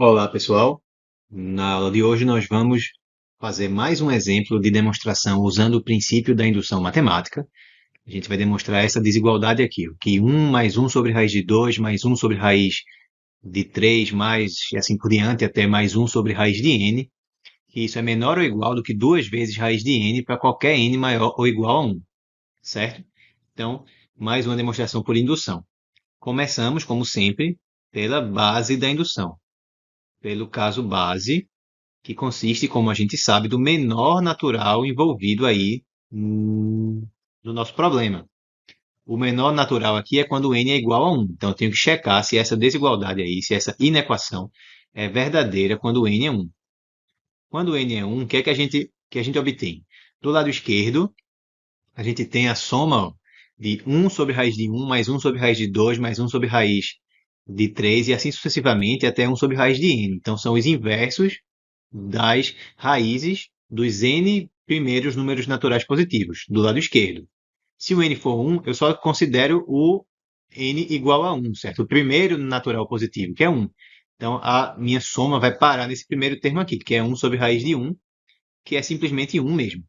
Olá, pessoal. Na aula de hoje nós vamos fazer mais um exemplo de demonstração usando o princípio da indução matemática. A gente vai demonstrar essa desigualdade aqui, o que 1 mais 1 sobre raiz de 2 mais 1 sobre raiz de 3 mais e assim por diante até mais 1 sobre raiz de n, que isso é menor ou igual do que 2 vezes raiz de n para qualquer n maior ou igual a 1, certo? Então, mais uma demonstração por indução. Começamos, como sempre, pela base da indução, pelo caso base, que consiste, como a gente sabe, do menor natural envolvido aí no nosso problema. O menor natural aqui é quando n é igual a 1. Então, eu tenho que checar se essa desigualdade aí, se essa inequação é verdadeira quando n é 1. Quando n é 1, o que é que a gente obtém? Do lado esquerdo, a gente tem a soma ó, de 1 sobre raiz de 1 mais 1 sobre raiz de 2 mais 1 sobre raiz de 3 e assim sucessivamente até 1 sobre raiz de n. Então, são os inversos das raízes dos n primeiros números naturais positivos, do lado esquerdo. Se o n for 1, eu só considero o n igual a 1, certo? O primeiro natural positivo, que é 1. Então, a minha soma vai parar nesse primeiro termo aqui, que é 1 sobre raiz de 1, que é simplesmente 1 mesmo.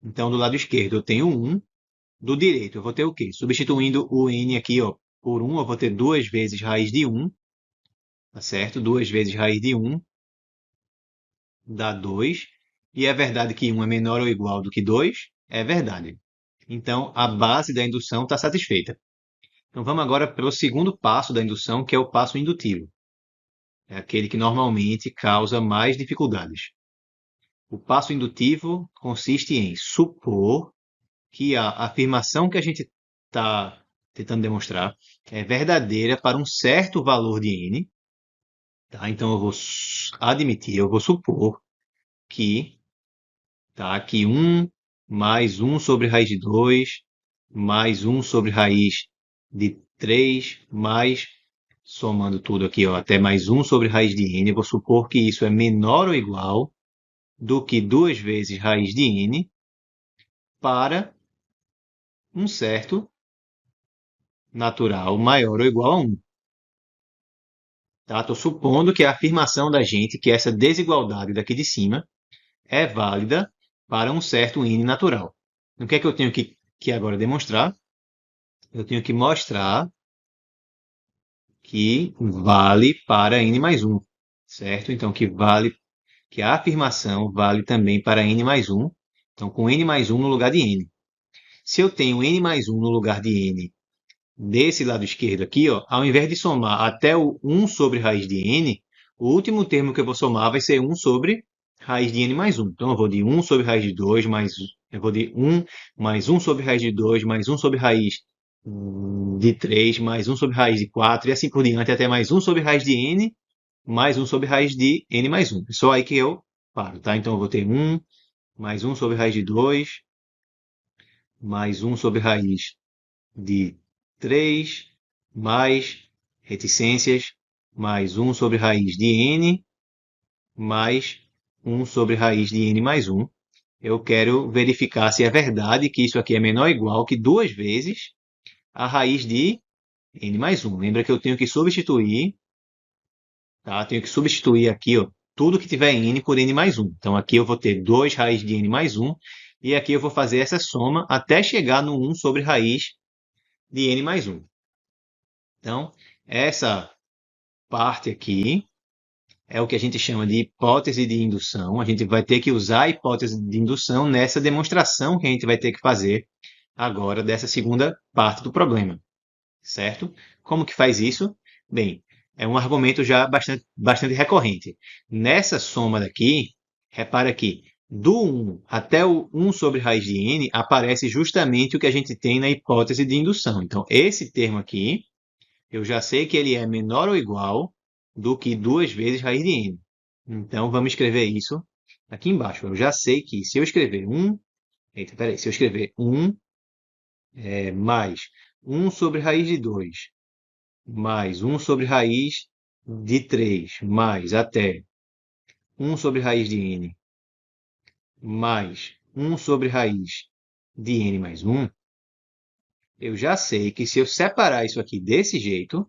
Então, do lado esquerdo eu tenho 1, do direito eu vou ter o quê? Substituindo o n aqui ó, por 1, eu vou ter 2 vezes raiz de 1, tá certo? 2 vezes raiz de 1 dá 2. E é verdade que 1 é menor ou igual do que 2? É verdade. Então, a base da indução está satisfeita. Então, vamos agora para o segundo passo da indução, que é o passo indutivo. É aquele que normalmente causa mais dificuldades. O passo indutivo consiste em supor que a afirmação que a gente está tentando demonstrar é verdadeira para um certo valor de n. Tá? Então, eu vou admitir, eu vou supor que tá? Que 1 mais 1 sobre raiz de 2 mais 1 sobre raiz de 3 mais, somando tudo aqui, ó, até mais 1 sobre raiz de n. Eu vou supor que isso é menor ou igual do que 2 vezes raiz de n para um certo natural maior ou igual a 1. Tá? Estou supondo que a afirmação da gente, que essa desigualdade daqui de cima, é válida para um certo n natural. O que é que eu tenho que agora demonstrar? Eu tenho que mostrar que vale para n mais 1, certo? Então, que a afirmação vale também para n mais 1. Então, com n mais 1 no lugar de n. Se eu tenho n mais 1 no lugar de n desse lado esquerdo aqui, ó, ao invés de somar até o 1 sobre raiz de n, o último termo que eu vou somar vai ser 1 sobre raiz de n mais 1. Então, eu vou de 1 sobre raiz de 2 mais... Eu vou de 1 mais 1 sobre raiz de 2 mais 1 sobre raiz de 3 mais 1 sobre raiz de 4 e assim por diante, até mais 1 sobre raiz de n mais 1 sobre raiz de n mais 1. É só aí que eu paro, tá? Então, eu vou ter 1 mais 1 sobre raiz de 2 mais 1 sobre raiz de 3 mais reticências mais 1 sobre raiz de n mais 1 sobre raiz de n mais 1. Eu quero verificar se é verdade que isso aqui é menor ou igual que 2 vezes a raiz de n mais 1. Lembra que eu tenho que substituir, tá? Tenho que substituir aqui, ó, tudo que tiver n por n mais 1. Então, aqui eu vou ter 2 raiz de n mais 1, e aqui eu vou fazer essa soma até chegar no 1 sobre raiz de n mais 1. Então, essa parte aqui é o que a gente chama de hipótese de indução. A gente vai ter que usar a hipótese de indução nessa demonstração que a gente vai ter que fazer agora dessa segunda parte do problema, certo? Como que faz isso? Bem, é um argumento já bastante recorrente. Nessa soma daqui, repara que do 1 até o 1 sobre raiz de n aparece justamente o que a gente tem na hipótese de indução. Então, esse termo aqui, eu já sei que ele é menor ou igual do que 2 vezes raiz de n. Então, vamos escrever isso aqui embaixo. Eu já sei que se eu escrever 1, se eu escrever 1 mais 1 sobre raiz de 2 mais 1 sobre raiz de 3 mais até 1 sobre raiz de n mais 1 sobre raiz de n mais 1, eu já sei que se eu separar isso aqui desse jeito,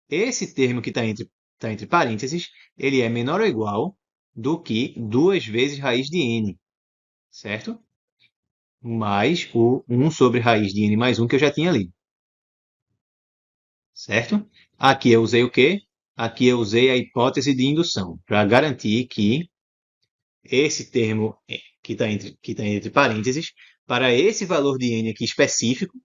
esse termo que está entre está entre parênteses, ele é menor ou igual do que 2 vezes raiz de n, certo? Mais o 1 sobre raiz de n mais 1 que eu já tinha ali, certo? Aqui eu usei o quê? Aqui eu usei a hipótese de indução, para garantir que esse termo que tá entre parênteses, para esse valor de n aqui específico,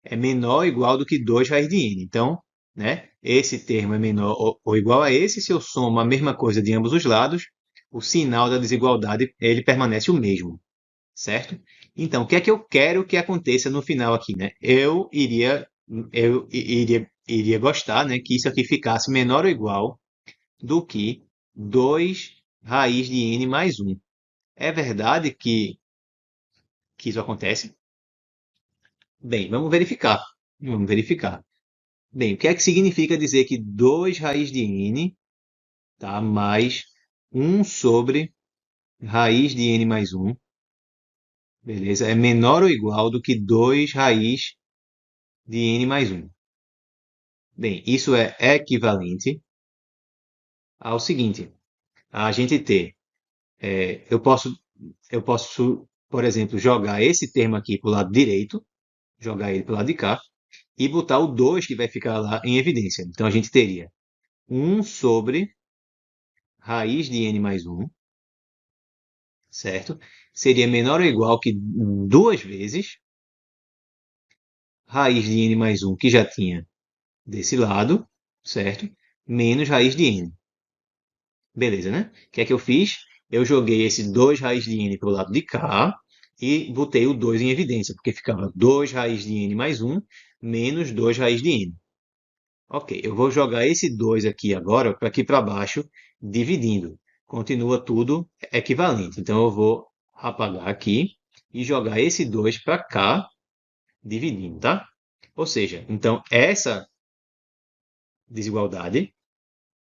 é menor ou igual do que 2 raiz de n. Então, né, esse termo é menor ou igual a esse. Se eu somo a mesma coisa de ambos os lados, o sinal da desigualdade ele permanece o mesmo, certo? Então, o que é que eu quero que aconteça no final aqui, né? Eu iria gostar, né, que isso aqui ficasse menor ou igual do que 2 raiz de n mais 1. É verdade que isso acontece? Bem, vamos verificar. Vamos verificar. Bem, o que é que significa dizer que 2 raiz de n, tá, mais 1 sobre raiz de n mais 1, beleza? É menor ou igual do que 2 raiz de n mais 1. Bem, isso é equivalente ao seguinte: a gente ter, eu posso, por exemplo, jogar esse termo aqui para o lado direito, jogar ele para o lado de cá, e botar o 2 que vai ficar lá em evidência. Então a gente teria 1 sobre raiz de n mais 1, certo? Seria menor ou igual que 2 vezes raiz de n mais 1 que já tinha desse lado, certo? Menos raiz de n. Beleza, né? O que é que eu fiz? Eu joguei esse 2 raiz de n para o lado de cá e botei o 2 em evidência, porque ficava 2 raiz de n mais 1 menos 2 raiz de n. Ok, eu vou jogar esse 2 aqui agora para aqui para baixo, dividindo. Continua tudo equivalente. Então eu vou apagar aqui e jogar esse 2 para cá, dividindo, tá? Ou seja, então essa desigualdade,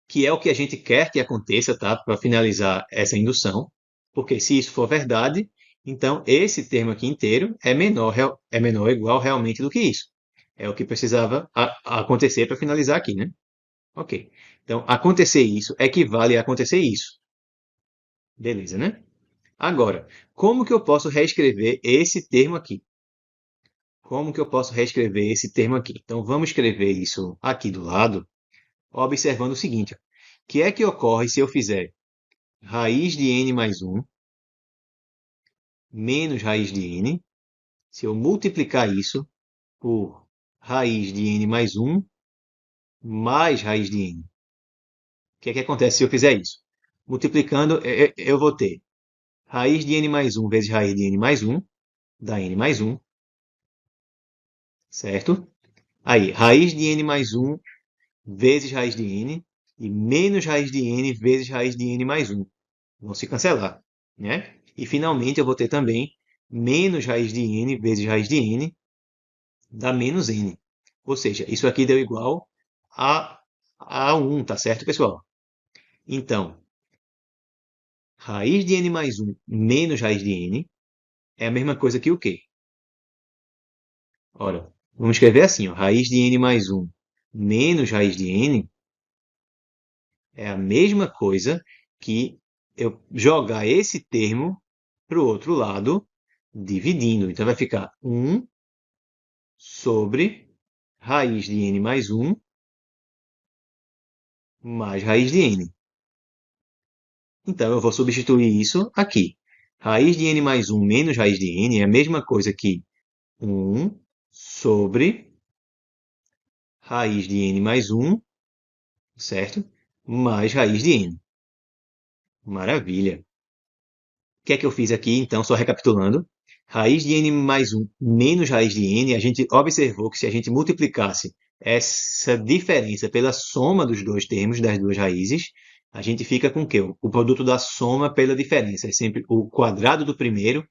que é o que a gente quer que aconteça, tá? Para finalizar essa indução, porque se isso for verdade, então esse termo aqui inteiro é menor ou igual realmente do que isso. É o que precisava acontecer para finalizar aqui, né? Ok. Então, acontecer isso equivale a acontecer isso. Beleza, né? Agora, como que eu posso reescrever esse termo aqui? Como que eu posso reescrever esse termo aqui? Então, vamos escrever isso aqui do lado, observando o seguinte. O que é que ocorre se eu fizer raiz de n mais 1 menos raiz de n, se eu multiplicar isso por raiz de n mais 1 mais raiz de n? O que é que acontece se eu fizer isso? Multiplicando, eu vou ter raiz de n mais 1 vezes raiz de n mais 1, dá n mais 1, certo? Aí, raiz de n mais 1 vezes raiz de n e menos raiz de n vezes raiz de n mais 1. Vão se cancelar, né? E, finalmente, eu vou ter também menos raiz de n vezes raiz de n dá menos n. Ou seja, isso aqui deu igual a 1, tá certo, pessoal? Então, raiz de n mais 1 menos raiz de n é a mesma coisa que o quê? Ora, vamos escrever assim, ó, raiz de n mais 1 menos raiz de n é a mesma coisa que eu jogar esse termo para o outro lado, dividindo. Então, vai ficar 1 sobre raiz de n mais 1 mais raiz de n. Então, eu vou substituir isso aqui. Raiz de n mais 1 menos raiz de n é a mesma coisa que 1 sobre raiz de n mais 1, certo? Mais raiz de n. Maravilha. O que é que eu fiz aqui, então, só recapitulando? Raiz de n mais 1 menos raiz de n, a gente observou que se a gente multiplicasse essa diferença pela soma dos dois termos, das duas raízes, a gente fica com o quê? O produto da soma pela diferença. É sempre o quadrado do primeiro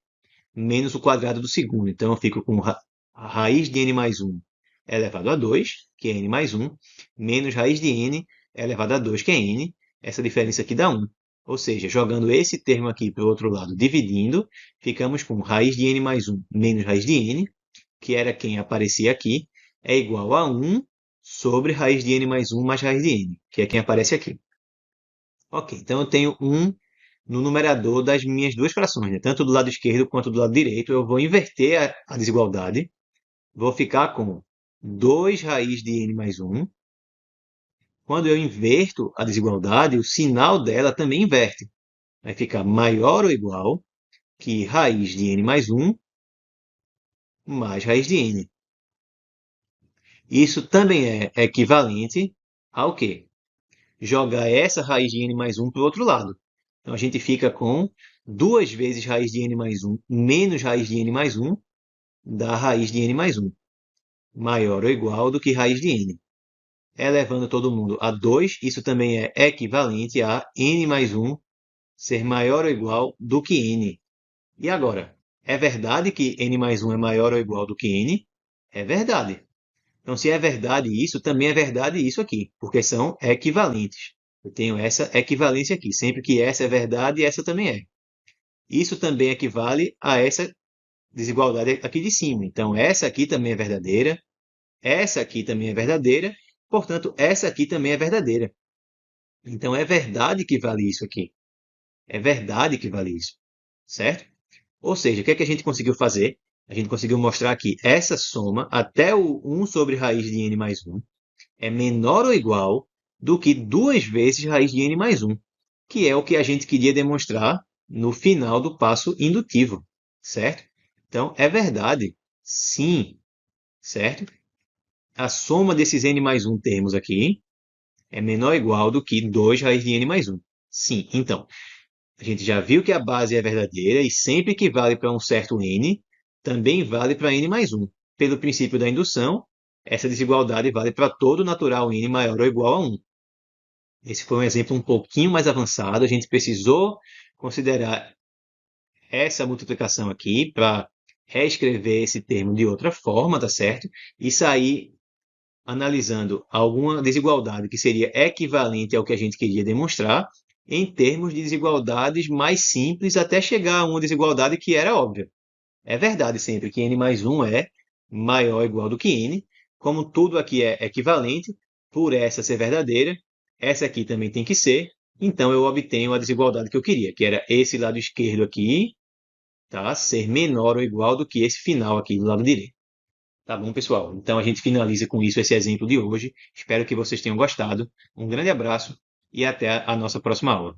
menos o quadrado do segundo. Então, eu fico com a raiz de n mais 1 elevado a 2, que é n mais 1, menos raiz de n elevado a 2, que é n. Essa diferença aqui dá 1. Ou seja, jogando esse termo aqui para o outro lado, dividindo, ficamos com raiz de n mais 1 menos raiz de n, que era quem aparecia aqui, é igual a 1 sobre raiz de n mais 1 mais raiz de n, que é quem aparece aqui. Ok, então eu tenho 1 no numerador das minhas duas frações, né? Tanto do lado esquerdo quanto do lado direito. Eu vou inverter a desigualdade. Vou ficar com 2 raiz de n mais 1. Quando eu inverto a desigualdade, o sinal dela também inverte. Vai ficar maior ou igual que raiz de n mais 1 mais raiz de n. Isso também é equivalente ao quê? Jogar essa raiz de n mais 1 para o outro lado. Então, a gente fica com 2 vezes raiz de n mais 1 menos raiz de n mais 1 da raiz de n mais 1, maior ou igual do que raiz de n. Elevando todo mundo a 2, isso também é equivalente a n mais 1 ser maior ou igual do que n. E agora, é verdade que n mais 1 é maior ou igual do que n? É verdade. Então, se é verdade isso, também é verdade isso aqui, porque são equivalentes. Eu tenho essa equivalência aqui. Sempre que essa é verdade, essa também é. Isso também equivale a essa desigualdade aqui de cima. Então, essa aqui também é verdadeira, essa aqui também é verdadeira, portanto, essa aqui também é verdadeira. Então, é verdade que vale isso aqui. É verdade que vale isso. Certo? Ou seja, o que é que a gente conseguiu fazer? A gente conseguiu mostrar que essa soma, até o 1 sobre raiz de n mais 1, é menor ou igual do que 2 vezes raiz de n mais 1, que é o que a gente queria demonstrar no final do passo indutivo, certo? Então, é verdade, sim, certo? A soma desses n mais 1 termos aqui é menor ou igual do que 2 raiz de n mais 1. Sim, então, a gente já viu que a base é verdadeira e sempre que vale para um certo n, também vale para n mais 1. Pelo princípio da indução, essa desigualdade vale para todo natural n maior ou igual a 1. Esse foi um exemplo um pouquinho mais avançado. A gente precisou considerar essa multiplicação aqui para reescrever esse termo de outra forma, tá certo? E sair analisando alguma desigualdade que seria equivalente ao que a gente queria demonstrar em termos de desigualdades mais simples até chegar a uma desigualdade que era óbvia. É verdade sempre que n mais 1 é maior ou igual do que n. Como tudo aqui é equivalente, por essa ser verdadeira, essa aqui também tem que ser. Então eu obtenho a desigualdade que eu queria, que era esse lado esquerdo aqui, tá? Ser menor ou igual do que esse final aqui do lado direito. Tá bom, pessoal? Então a gente finaliza com isso esse exemplo de hoje. Espero que vocês tenham gostado. Um grande abraço e até a nossa próxima aula.